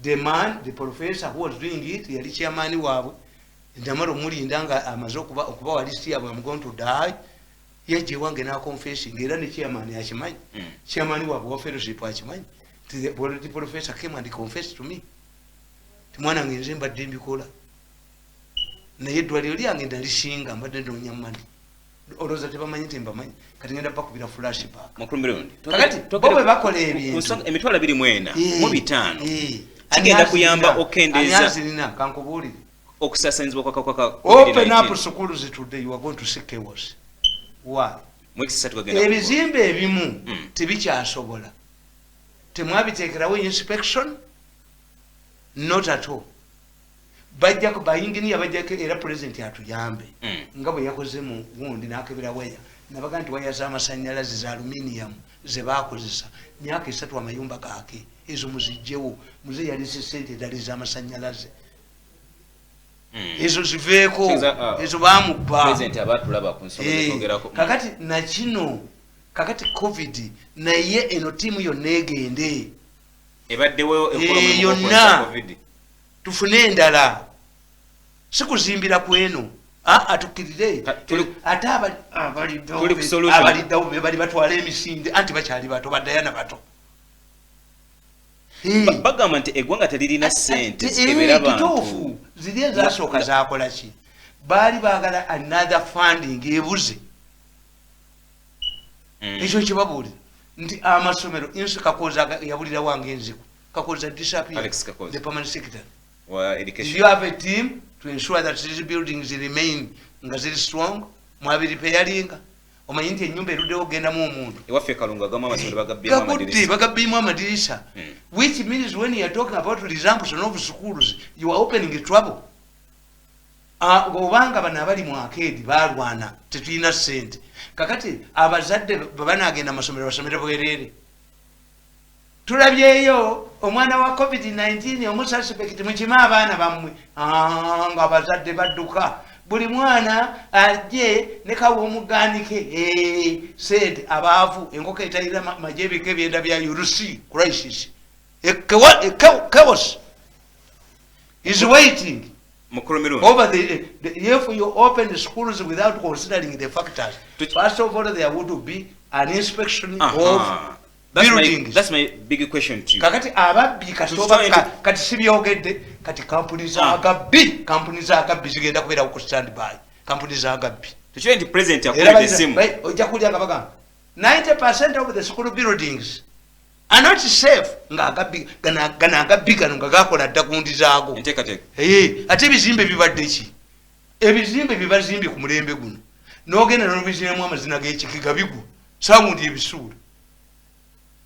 S1: The man, the professor who was doing it, yali chairman wabwe. Ndamaro mulindanga amaze okuba walisti yabwe I'm going to die. Yeje wange na confessing era ne chairman yakimanyi. Chairman wabwe wa fellowship akimanyi. The professor came and confessed to me. Timwana ngenze mbadde mbikola. Naye eddwaliro lyange ndalishinga mbadde ndonyamani oloza tebamanyi tembamanyi kati ngenda bakubira flashback kakati bobe bakola ebintu
S2: emitwalo 24 mu 5 kigenda kuyamba okendeza
S1: kankubulire
S2: okusasanizibwa kwa
S1: open up schools today you are going to see chaos. Why? Ebizimbe ebimu tebikyasobola temwabiteekerawo inspection not at all. Bajja ko bayingini abajjako era president atuyambe nga bwe yakoze mu gundi nakebera waya nabaga nti waya za amasannyalaze za aluminium ze bakozesa myaka 3 amayumba gake ezo muzijjewo muze yali sente dali za amasannyalaze ezo ziveeko ezo bamupa
S2: president abatulaba ku nsonga zogerako
S1: kakati na kino kakati covid naye eno timu yonna egende
S2: ebaddewo
S1: yonna tufune endala sikuzimbira kweno atukirire ate abaliddawo bali batwala emisinde anti bakyali bato badayana bato
S2: bagamba nti eggwanga teririna ssente zikebera bantu
S1: ziri ezasooka zakola ki baali baagala another funding ebuze ekyo kibabuulira nti amasomero insi kakoza yabulira wange enziku kakoza disappear the permanent secretary.
S2: Education.
S1: You have a team to ensure that these buildings remain nga ziri strong mwabi repairing omanyi nti ennyumba eruddewo ogendamu omuntu
S2: ewaffe kalungu agamba amasomero
S1: bagabbimu amadirisa which means when you are talking about resumption of schools you are opening trouble. Obanga bano abali mu arcade balwana tetulina ssente kakati abazadde babanagenda amasomero basomere bwerere tulabyeyo omwana wa covid-19 omususpect mukima abaana bammwe nga abazadde badduka buli mwana ajje ne kawo omuganike said abaavu enkoko etayira majebike ebyenda bya Urusi crisis chaos is waiting
S2: Mukurumiru.
S1: over if you open the schools without considering the factors. First of all, there would be an inspection of buildings.
S2: That's my big question to you.
S1: Kakati ababbi kati sibyogedde kati companies agabbi zigenda kubeera ku standby. Companies agabbi.
S2: Tukiwe nti president yakuledde essimu.
S1: Ojja kulya kabagamba 90% of the school buildings are not safe nga agabbi gano nga gakola dda gundi zaago. Ate ebizimbe bibadde ki? Ebizimbe bibazimbye ku mulembe guno n'ogenda n'obizinamu amazina g'ekikiga bigu sawundi ebisuula.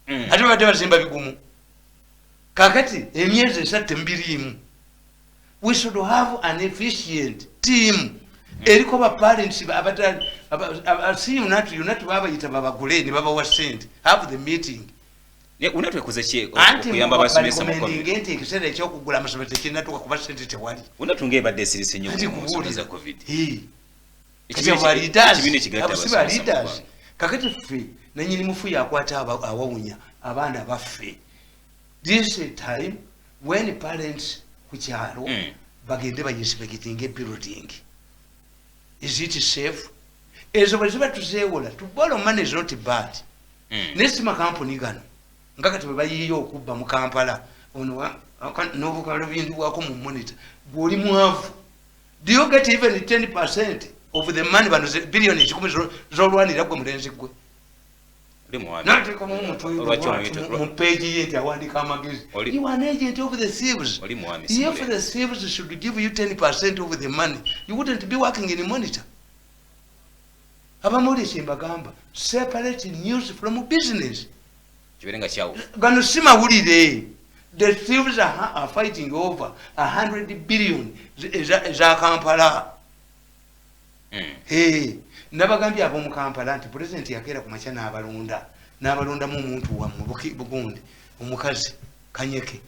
S1: Ate badde bazimba bigumu. Kakati emyezi 3 mbirimu. We should have an efficient team. Eriko ba parents see unatu babayita babagule ne babawa sente. Have the meeting.
S2: Unatwekuze ki okuyamba abasomesa mu COVID?
S1: Ngente ekiseera ekyokugula amasomero kinatuka kuba sente tewali.
S2: Unatunga ebadde esirise nnyo mu nsonga za COVID.
S1: Leaders. Kakati ffe nanyini mufu yakwata awawunya abaana baffe. This is a time when parents ku kyalo bagende bayinspecting building. Is it safe? Ezo bwe ziba tuzeewola to borrow money is not bad. Nesima company gano nga kati bwe bayiyo okubba mu Kampala ono n'obukalo bintu wako mu monitor bw'oli mwavu. Do you get even 10% of the money bano billion 10 z'olwanira gwe mulenzi gwe? Mu page ye nti awandika amagezi. You are an agent of the thieves. If the thieves should give you 10% of the money, you wouldn't be working in a monitor. Abamuli simbagamba separate news from business. Gano si mawulire. The thieves are fighting over 100 billion za Kampala. Nabagambye ab'omu Kampala nti president yakeera ku makya n'abalonda mu muntu wammwe Bugundi omukazi Kanyeke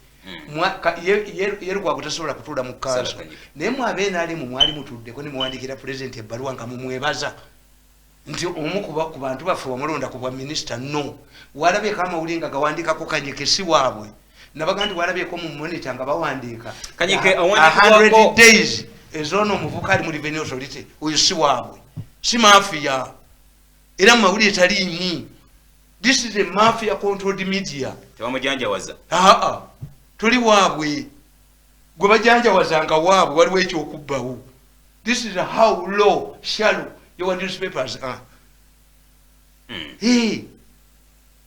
S1: yerugwa kutasobola kutuula mu kaaso naye mwabeena ali mwali mutuddeko ne muwandikira president ebbaluwa nga mumwebaza nti omu ku bantu baffe wamulonda ku bwa minisita no walabyeko amawulire nga gawandikako Kanyeke si waabwe nabaga nti walabyeko mu monitor nga bawandiika 100 days ezoono omuvuka ali mu revenue authority oyo si waabwe si mafia era mawulire taliimu. This is a mafia controlled media.
S2: Tebamujanjawaza.
S1: Tuli waabwe gwe bajanjawazanga waabwe waliwo ekyokubbawo. This is how low shallow your newspapers are.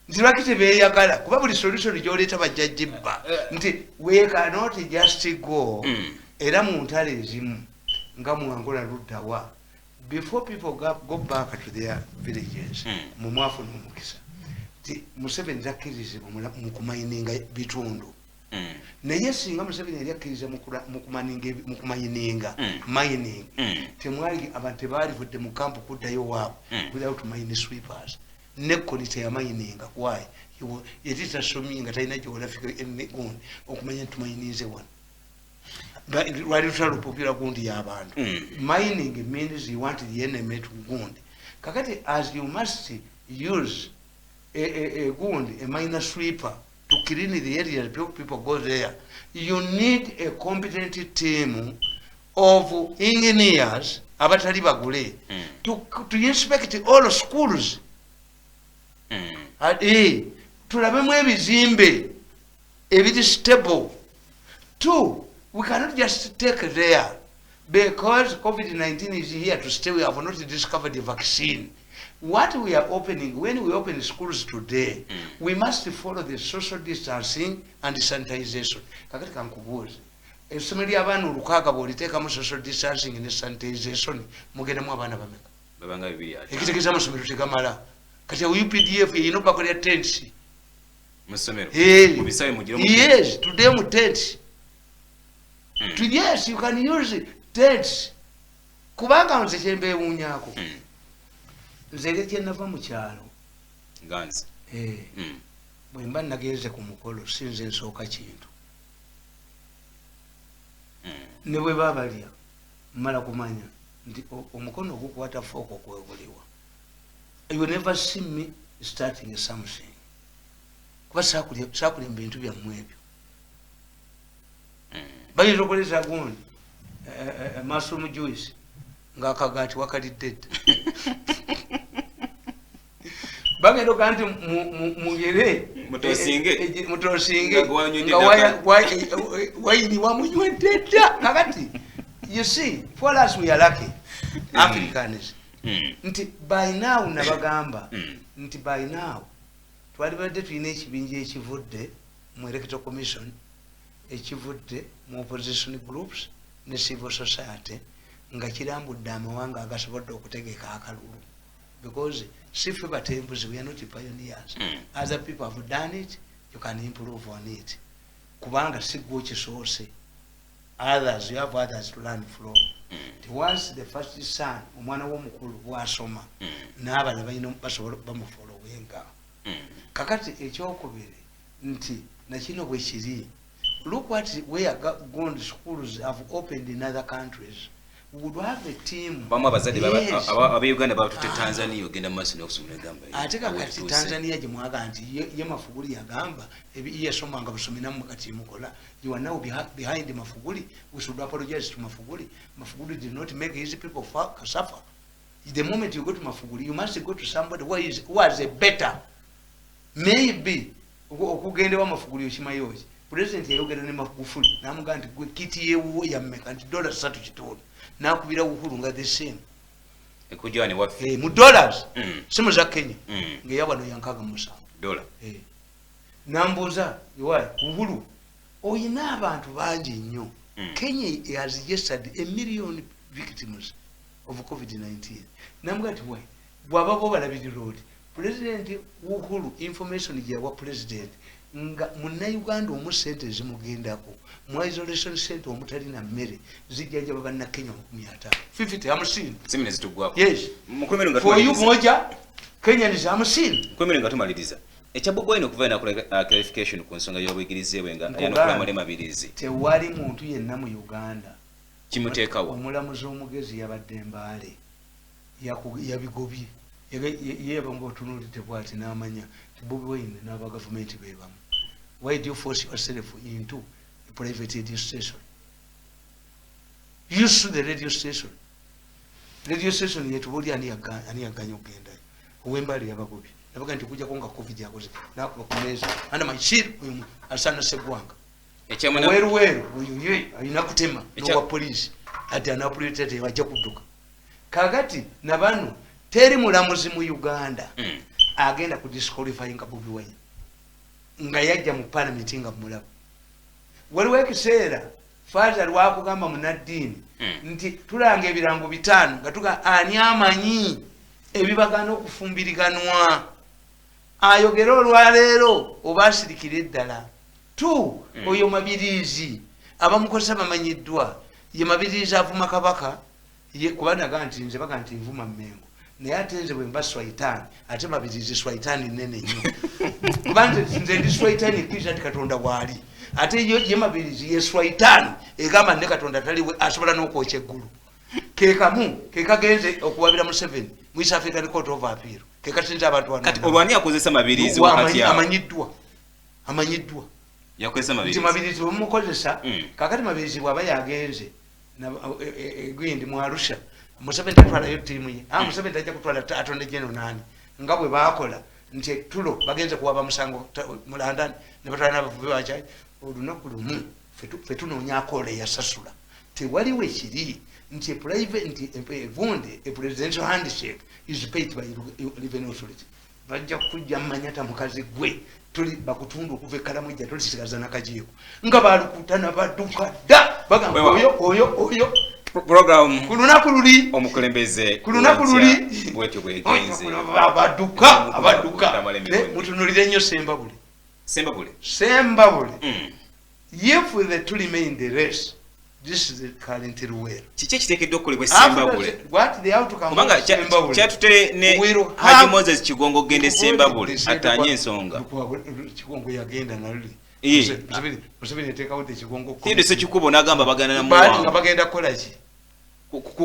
S1: Nti lwaki tebeeyagala kuba buli solution gy'oleeta bajjajjibba nti we cannot just go era mu ntale ezimu nga mu Angola luddawa before people go back to their villages mu mwafu n'omukisa ti Museveni yakkirizibwa mu kumayininga bitundu naye singa Museveni yali akkiriza mu kumayininga mining temwali abantu tebalivudde mu kampu kuddayo waabwe without mine sweepers ne konite ya mininga why yeti tasomi nga talina geographical gundi okumanya tumayininze wano lwali tutalupupira gundi y'abantu. Mining means you want the enemy to wound. Kakati as you must use a wound, a miner sweeper to clean the area people go there, you need a competent team of engineers abatali bagule to inspect all schools. Tulabemu ebizimbe ebiri stable. 2, we cannot just take there because COVID-19 is here to stay. We have not discovered the vaccine. What we are opening, when we open schools today, we must follow the social distancing and sanitization. Kakati kankubuuza essomero ly'abaana olukaaga bw'oliteekamu social distancing ne sanitization mugendamu abaana bameka? Ekitegeeza amasomero tegamala. Kati UPDF yino bakolera tents. Yes, today mu tents. Yes, you can use tents. Kubanga nze kyembeewuunyaako. Nze kye nava mu kyalo.
S2: Ganzi.
S1: Bwe mba nagenze ku mukolo si nze nsooka kintu. Ne bwe baabalya mmala kumanya nti omukono ogukwata fooko kwebuliwa. You never see me starting something. Kuba saakulya bintu byammwe ebyo. bayinza okuleta gundi mushroom juice ng'akagaati wakalidde dda bagenda ogaa nti mugere mutosinge nga wayini wamunywedde dda kakati you see for us we are lucky Africans nti by now nabagamba nti by now twalibadde tulina ekibinja ekivudde mu electoral commission ekivudde mu opposition groups ne civil society nga kirambudde amawanga agasobodde okutegeka akalulu because sife batembuzi we are not pioneers other people have done it you can improve on it kubanga sigwo kisoose others you have others to learn from once the first son omwana w'omukulu bwasoma n'abana balina basobola bamufolowinga kakati ekyokubiri nti nakino bwe kiri look what where gone schools have opened in other countries. We would have a team.
S2: Bamwe abazadde aba Uganda batute Tanzania ogenda maso n'okusomera gamba.
S1: Ate kakati Tanzania gye mwaga nti ye Mafuguli yagamba yesomanga busomera mu kati mukola. You are now behind Mafuguli. We should apologize to Mafuguli. Mafuguli did not make his people suffer. The moment you go to Mafuguli, you must go to somebody who has a better. Maybe okugende wa Mafuguli oshimayoji. President yayogera ne Magufuli namuga nti gwe kiti yewo yammeka nti $3 kitolo nakubira Uhuru nga the same
S2: ekujani wafe
S1: mu dollars simu za Kenya ngeyabano yankaga musa
S2: dollar
S1: nambuza yowai Uhuru oyina abantu bangi nnyo Kenya has registered 1 million victims of COVID-19 namuga nti wai bwaba bo balabirira President Uhuru information gye wa president nga munna Uganda omusente zimugendako mu isolation center omutali na mmere zijjanja babanna Kenya 50 amusini
S2: simine zitugwako
S1: yes
S2: mukomero nga
S1: for you moja Kenya ni amusini
S2: mukomero nga tumaliriza ekyabugwa ino kuva na clarification ku nsonga y'obuyigirize bwenga ayano kula male mabirizi
S1: tewali muntu yenna mu Uganda
S2: kimuteekawo
S1: omulamuzi omugezi yabadde Mbale yabigobye yebanga otunulidde bwati n'amanya Bobi Wine n'aba government bebamu. Why do you force yourself into a private radio station? Use the radio station. Radio station yetu bodi ani aganya ogenda. Owembali yabagobi. Nabaga nti kujja konga COVID yakoze. Nakuba kumeza. Ana machiri uyu asana segwanga.
S2: Ekyamana
S1: weru uyu ayina kutema no wa police. Ati anapolitate wajja kuduka. Kagati nabanu teri mulamuzi mu Uganda. Agenda ku disqualifying Bobi Wine nga yajja mu parliament nga mulabo waliwo ekiseera Faza lwakugamba munaddiini nti tulanga ebirango bitano nga tuga ani amanyi ebibagana okufumbiriganwa ayogera olwaleero oba asirikira eddala tu oyo mabirizi abamukozesa bamanyiddwa ye mabirizi avuma kabaka ye kubanaga nti nze baga nti nvuma Mmengo naye ate nze bwe mba Swaitani ate mabirizi Swaitani nene nnyo kubanga nze ndi Swaitani kisa Katonda bwali ate ye mabirizi ye Swaitani egamba ne Katonda taliwe asobola n'okwokya eggulu ke kagenze okuwabira mu 7 mu East African Court of Appeal ke kasinza abantu
S2: kati olwani akozesa mabirizi wakati ya
S1: amanyiddwa
S2: yakozesa mabirizi
S1: mabirizi omukozesa kakati mabirizi bwaba yagenze na gwindi mu Arusha Museveni tatwala yo timu ye Museveni tajja kutwala atonde jeno nani nga bwe bakola nti tulo bagenze kuwaba musango mu London ne batwala n'abavubi bakyali olunaku lumu fetu nonyakole yasasula tewaliwo ekiri nti private nti evunde a presidential handshake is paid by revenue authority bajja kujja manyata mukazi gwe tuli bakutundu okuva Kalamujja tulisigaza nakajiiko nga balukutana baduka da bagamba oyo
S2: program
S1: kulunaku luli
S2: omukulembeze
S1: kulunaku luli
S2: bwetyo bwegenze
S1: abaduka mutunulire nnyo Sembabule if the two remain the race this is the current rule
S2: kiki ekiteekeddwa okukolebwa Sembabule
S1: what the outcome
S2: kubanga kyatutere ne Haji Moses Kigongo ogende Sembabule atanye ensonga
S1: Kigongo yagenda naluli Museveni eteekawo Kigongo
S2: kindi Sekikubo n'agamba bagana na
S1: nga bagenda kukola ki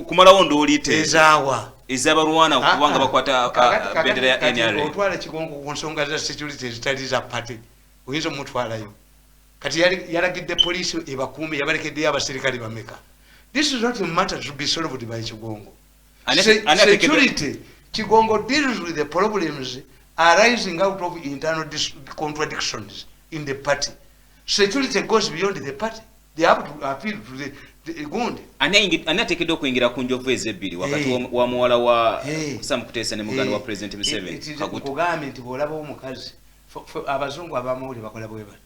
S2: kumalawo ndoolite
S1: ezaawa
S2: ez'abalwana kubanga bakwata bendera ya NRA
S1: otwala Kigongo ku nsonga za security ezitali za party oyinza omutwalayo kati yalagidde police ebakuume yabalekeddeyo abasirikale bameka. This is not a matter to be solved by Kigongo. Security, Kigongo deals with the problems arising out of internal contradictions in the party. Security goes beyond the party. They have to appeal to the Gundi.
S2: Anatekedwa kuingira ku njovu ezebbiri wakati wa muwala wa Sam Kutesa ne muganda wa President Museveni.
S1: Kugambye nti bw'olaba omukazi abazungu abamawulire bakola bwe bali.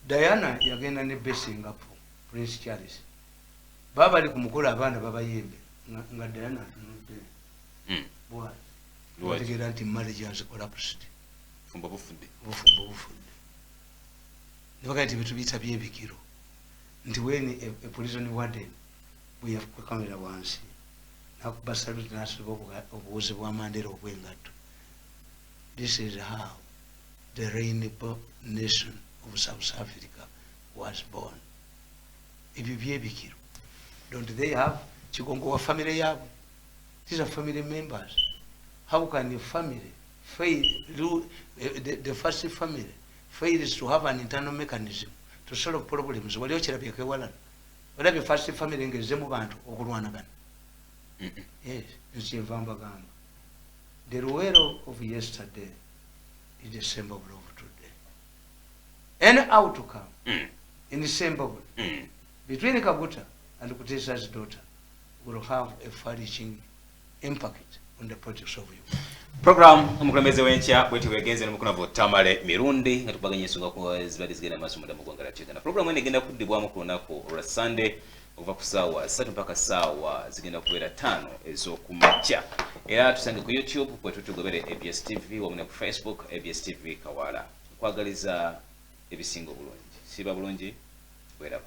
S1: Diana yagenda ne Singapore, Prince Charles. Baba ali kumukula abaana babayembe nga Diana bwa wategera nti marriage has collapsed.
S2: Fumba bufudde.
S1: Nibagati bitu bita byebikiro. Nti when a prison warden we have kamera wansi nakuba salute nasiba obuwoze bwa Mandela obwengatto. This is how the rainbow nation of South Africa was born. If you byebikiro, don't they have Kigongo wa family yabo? These are family members. How can a family fail, the first family fails to have an internal mechanism to solve problems? Wali ochirabye kwewalana. Walabe first family ngeze mu bantu okulwanagana. Yes, nchivamba gamba. The Luwero of yesterday is the symbol of today. Any outcome in the symbol between Kaguta and Kutesa's daughter will have a far-reaching impact on the politics of you.
S2: Program omukulembeze w'enkya bweti wegenze n'omukunavo Tamale Mirundi nga tubaganya ensonga ku zibadde zigenda maaso mu ggwanga lya Uganda. Program eno egenda kuddibwamu ku lunaku olwa Sunday okuva ku ssaawa 3 mpaka ssaawa zigenda kubeera 5 ez'okumakya. Era tusange ku YouTube kwe tutugobere ABS TV wamu ne ku Facebook ABS TV Kawala. Nkwagaliza ebisinga obulungi. Siba bulungi, weraba.